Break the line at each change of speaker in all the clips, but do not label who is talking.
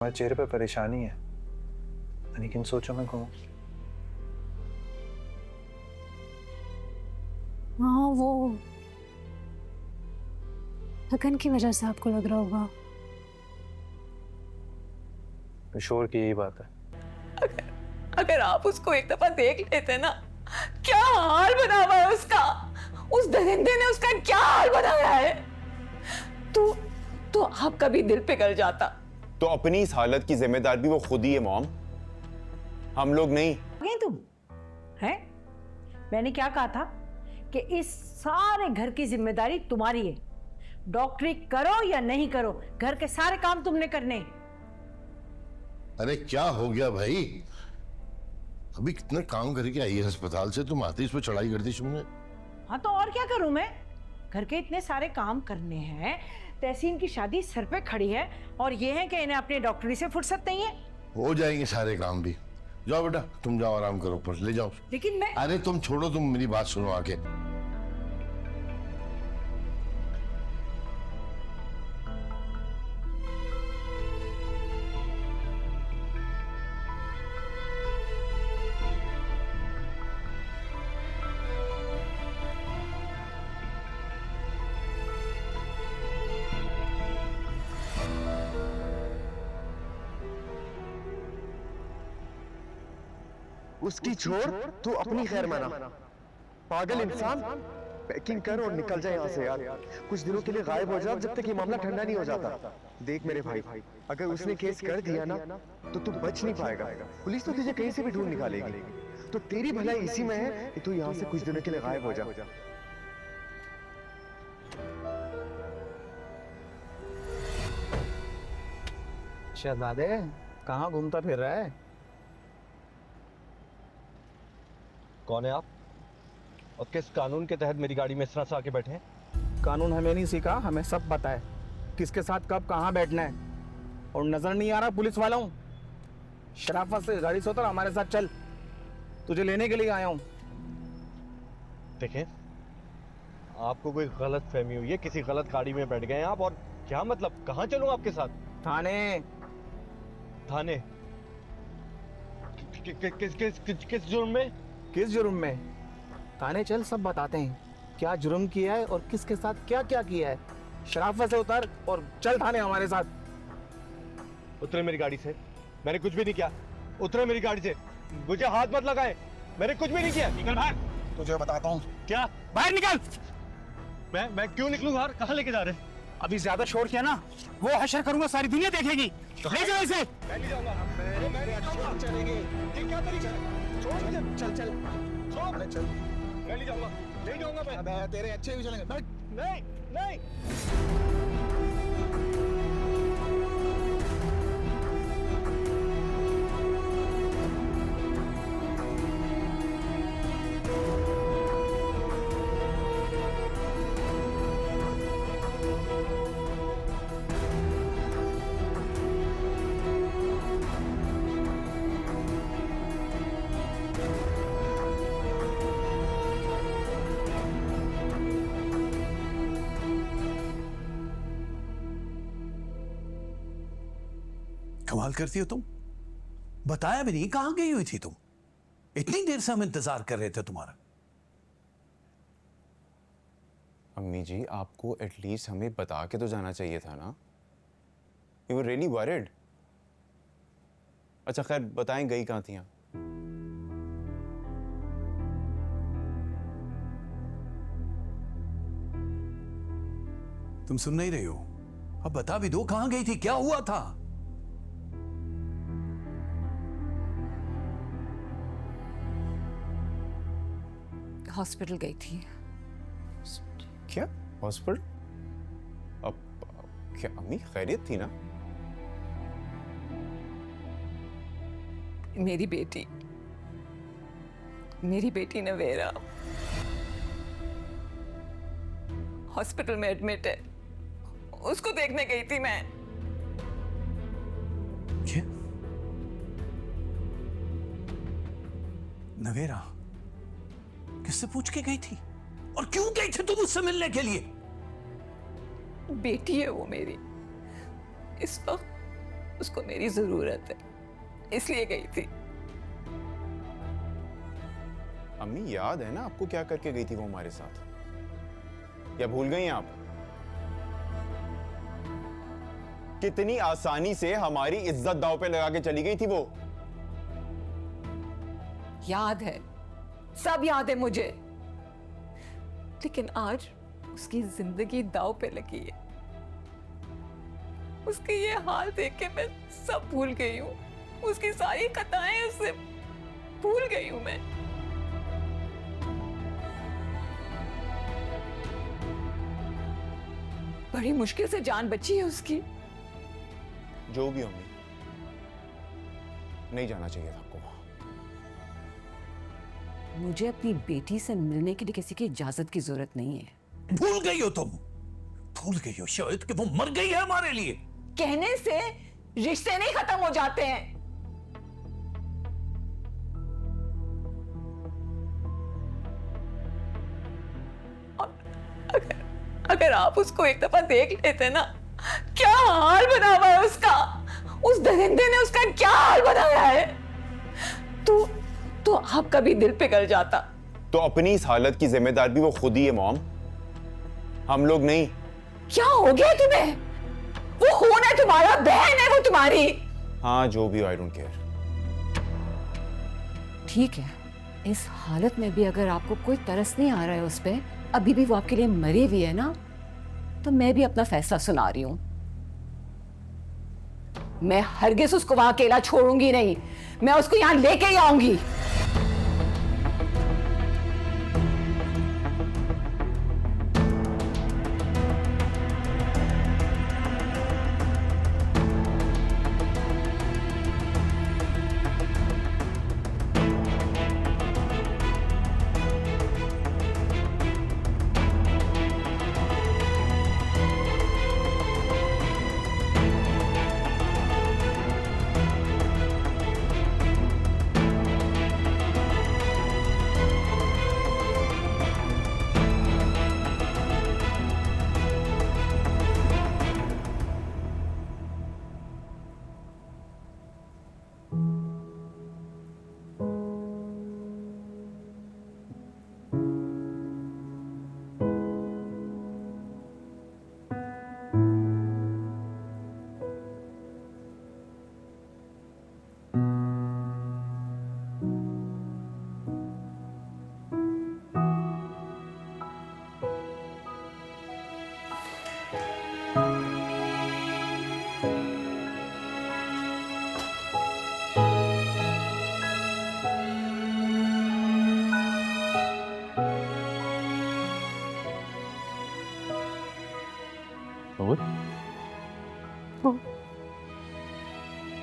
तुम्हारे चेहरे पे परेशानी है, लेकिन सोचो मैं कहूँ।
हाँ, वो थकन की वजह से आपको लग रहा होगा।
किशोर की यही बात है।
अगर आप उसको एक दफा देख लेते ना, क्या हाल बना हुआ है उसका। उस दरिंदे ने उसका क्या हाल बनाया है। तो आपका भी दिल पिघल जाता।
तो अपनी इस हालत की जिम्मेदार भी वो खुद ही है मॉम, हम लोग नहीं।
गई तुम हैं? मैंने क्या कहा था कि इस सारे घर की जिम्मेदारी तुम्हारी है। डॉक्टरी करो या नहीं करो, घर के सारे काम तुमने करने।
अरे क्या हो गया भाई? अभी कितने काम करके आई है अस्पताल से, तुम आते इस पे चढ़ाई कर दी तुमने।
हाँ तो और क्या करूं मैं? घर के इतने सारे काम करने हैं, तहसीन की शादी सर पे खड़ी है और ये है कि इन्हें अपनी डॉक्टरी से फुर्सत नहीं है।
हो जाएंगे सारे काम भी। जाओ बेटा, तुम जाओ आराम करो, ऊपर ले जाओ।
लेकिन मैं
अरे तुम छोड़ो, तुम मेरी बात सुनो आके।
उसकी छोड़ तू अपनी खैर मना। पागल इंसान, पैकिंग कर और निकल जाए यहाँ से यार। कुछ दिनों के लिए गायब हो जा जब तक ये मामला ठंडा नहीं हो जाता। देख मेरे भाई, अगर उसने केस कर दिया ना तो तू बच नहीं पाएगा। पुलिस तो तुझे कहीं से भी ढूंढ निकालेगी। तो तेरी भलाई इसी में है कि तू यहाँ से कुछ दिनों के लिए गायब हो जा।
शहजादे, कहाँ घूमता फिर रहा है?
कौन है आप और किस कानून के तहत मेरी गाड़ी में इस तरह से आके बैठे हैं?
कानून हमें नहीं सीखा, हमें सब पता है किसके साथ कब कहाँ बैठना है। और नजर नहीं आ रहा पुलिस वाला हूँ? शराफत से गाड़ी से उतर, हमारे साथ चल, तुझे लेने के लिए आया हूँ।
देखें, आपको कोई गलत फहमी हुई है, किसी गलत गाड़ी में बैठ गए हैं आप। और क्या मतलब, कहाँ चलूं आपके साथ?
थाने।
थाने? किस जुर्म में?
किस जुर्म में? थाने चल, सब बताते हैं क्या जुर्म किया है और किसके साथ क्या क्या किया है। शराफत से उतर और चल थाने हमारे साथ।
उतरे मेरी गाड़ी से, मैंने कुछ भी नहीं किया। उतरे मेरी गाड़ी से, मुझे हाथ मत लगाएं, मैंने कुछ भी नहीं किया। निकल बाहर।
तुझे बताता हूँ।
क्या?
बाहर निकल।
मैं क्यों निकलूं बाहर? कहाँ लेके जा रहे हैं?
अभी ज्यादा शोर किया ना, वो हशर करूंगा, सारी दुनिया देखेगी। ले जाओ इसे।
मैं नहीं जाऊंगा। चलेंगे। क्या तरीका है?
चल चल
छोड़।
चल।
मैं नहीं जाऊंगा, नहीं जाऊंगा मैं।
अबे तेरे अच्छे भी चलेंगे।
नहीं नहीं।
कमाल करती हो तुम, बताया भी नहीं कहां गई हुई थी तुम? इतनी देर से हम इंतजार कर रहे थे तुम्हारा।
अम्मी जी, आपको एटलीस्ट हमें बता के तो जाना चाहिए था ना। You were really worried. अच्छा खैर, बताएं गई कहाँ थी?
तुम सुन नहीं रही हो? अब बता भी दो, कहां गई थी, क्या हुआ था?
हॉस्पिटल गई थी।
क्या हॉस्पिटल? अब क्या अम्मी खैरियत थी ना?
मेरी बेटी नवेरा हॉस्पिटल में एडमिट है, उसको देखने गई थी मैं।
क्या? नवेरा किससे पूछ के गई थी और क्यों गई थी तुम उससे मिलने के लिए?
बेटी है वो मेरी। इस वक्त उसको मेरी जरूरत है, इसलिए गई थी।
अम्मी याद है ना आपको क्या करके गई थी वो हमारे साथ? या भूल गई हैं आप? कितनी आसानी से हमारी इज्जत दांव पे लगा के चली गई थी वो।
याद है, सब याद है मुझे, लेकिन आज उसकी जिंदगी दांव पे लगी है। उसके ये हाल देख के मैं सब भूल गई हूँ, उसकी सारी कथाएं उससे भूल गई हूँ मैं। बड़ी मुश्किल से जान बची है उसकी।
जो भी अम्मी, नहीं जाना चाहिए था आपको वहां।
मुझे अपनी बेटी से मिलने के लिए किसी की इजाजत की जरूरत नहीं है।
भूल गई हो तुम, भूल गई हो शायद कि वो मर गई है हमारे लिए।
कहने से रिश्ते नहीं खत्म हो जाते हैं। अगर आप उसको एक दफा देख लेते ना, क्या हाल बना हुआ है उसका। उस दरिंदे ने उसका क्या हाल बनाया है। तो आपका भी दिल पिघल जाता।
तो अपनी इस हालत की जिम्मेदार भी वो खुद ही है मॉम, हम लोग नहीं।
क्या हो गया तुम्हें? वो खून है तुम्हारा, बहन है वो तुम्हारी।
हाँ जो भी, आई डोंट केयर।
ठीक है, इस हालत में भी अगर आपको कोई तरस नहीं आ रहा है उस पे, अभी भी वो आपके लिए मरी हुई है ना, तो मैं भी अपना फैसला सुना रही हूं। मैं हरगिज उसको वहां अकेला छोड़ूंगी नहीं, मैं उसको यहां लेके ही आऊंगी।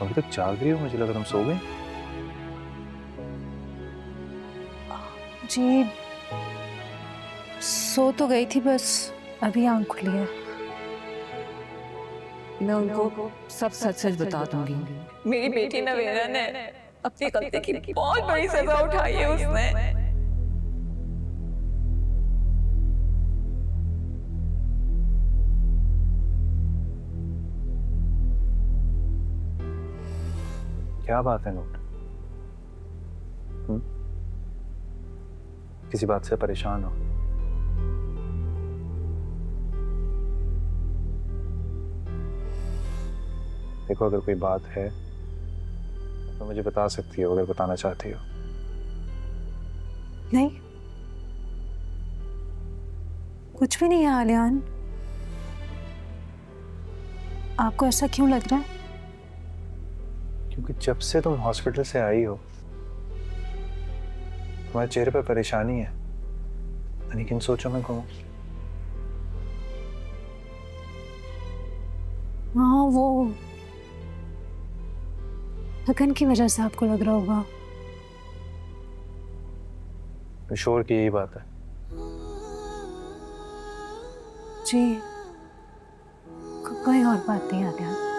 अभी तक जाग रही हो, मुझे लगा तुम सो गई।
जी सो तो गई थी, बस अभी आंख खुली है।
मैं उनको सब सच सच बता दूंगी। मेरी बेटी नवेरा ने अपनी गलती की बहुत बड़ी सजा उठाई है उसने।
क्या बात है नोट? किसी बात से परेशान हो? देखो, अगर कोई बात है तो मुझे बता सकती हो, अगर बताना चाहती हो।
नहीं, कुछ भी नहीं है आलियान। आपको ऐसा क्यों लग रहा है?
क्योंकि जब से तुम हॉस्पिटल से आई हो, तुम्हारे चेहरे पर परेशानी है। यानी किन सोचों में घूमो?
हाँ, वो थकन की वजह से आपको लग रहा होगा।
तो शोर की यही बात है।
जी, कोई और बात नहीं आलियान।